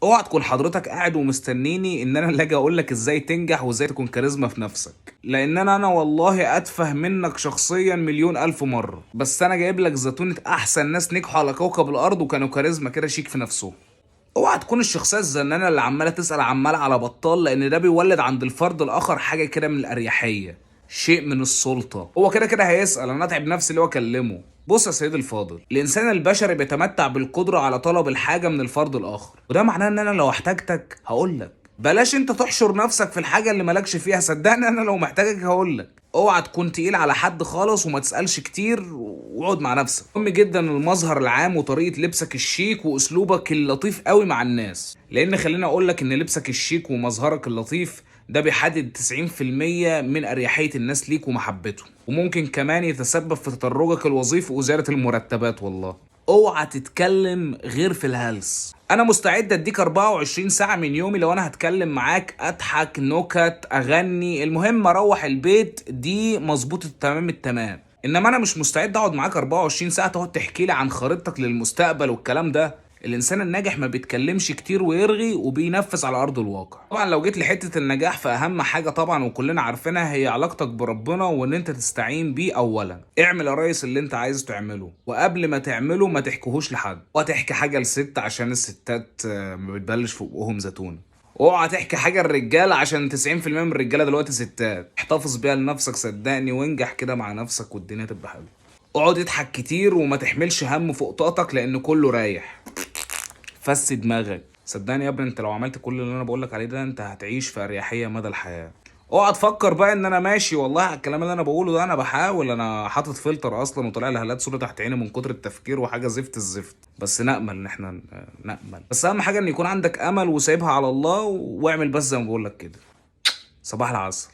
اوعى تكون حضرتك قاعد ومستنيني ان انا اللي اجي اقول لك ازاي تنجح وازاي تكون كاريزما في نفسك، لان انا والله اتفه منك شخصيا مليون الف مره. بس انا جايب لك زتونه احسن ناس نجحوا على كوكب الارض وكانوا كاريزما كده شيك في نفسهم. اوعى تكون الشخصيه الزنانه اللي عماله تسال عمال على بطال، لان ده بيولد عند الفرد الاخر حاجه كده من الاريحيه، شيء من السلطه. هو كده كده هيسال، انا اتعب نفسي اللي هو اكلمه. بص يا سيدي الفاضل، الانسان البشري بيتمتع بالقدره على طلب الحاجه من الفرد الاخر، وده معناه ان انا لو احتاجتك هقولك. بلاش انت تحشر نفسك في الحاجه اللي مالكش فيها، صدقني انا لو محتاجك هقولك. اوعى تكون تقيل على حد خالص وما تسألش كتير واقعد مع نفسك. مهم جدا المظهر العام وطريقة لبسك الشيك واسلوبك اللطيف قوي مع الناس، لان خليني اقولك ان لبسك الشيك ومظهرك اللطيف ده بيحدد 90% من اريحية الناس ليك ومحبتهم، وممكن كمان يتسبب في تدرجك الوظيفي وزيادة المرتبات. والله اوعى تتكلم غير في الهلس. انا مستعد اديك 24 ساعة من يومي لو انا هتكلم معاك، اضحك، نكت، اغني، المهم اروح البيت دي مظبوطة تمام التمام. انما انا مش مستعد اقعد معاك 24 ساعة تقعد تحكي لي عن خريطتك للمستقبل والكلام ده. الانسان الناجح ما بيتكلمش كتير ويرغي وبينفذ على ارض الواقع. طبعا لو جيت لحته النجاح فاهم حاجه طبعا وكلنا عارفينها هي علاقتك بربنا، وان انت تستعين بيه. اولا اعمل يا ريس اللي انت عايز تعمله، وقبل ما تعمله ما تحكيهوش لحد. وتحكي حاجه لست عشان الستات ما بتبلش في بقهم زيتون. اوعى تحكي حاجه الرجاله عشان 90% من الرجاله دلوقتي ستات. احتفظ بيها لنفسك صدقني، وانجح كده مع نفسك والدنيا تبقى حلوه. اقعد اضحك كتير وما تحملش هم فوق طاقتك لان كله رايح. فس دماغك. صدقني يا ابني انت لو عملت كل اللي انا بقولك عليه ده انت هتعيش في اريحيه مدى الحياه. اوعى تفكر بقى ان انا ماشي والله على الكلام اللي انا بقوله ده، انا بحاول، انا حاطط فلتر اصلا وطلع لي هالات صوره تحت عيني من كتر التفكير وحاجه زفت الزفت. بس نامل ان احنا نامل. بس اهم حاجه ان يكون عندك امل وسايبها على الله، واعمل بس زي ما بقولك كده. صباح العسل.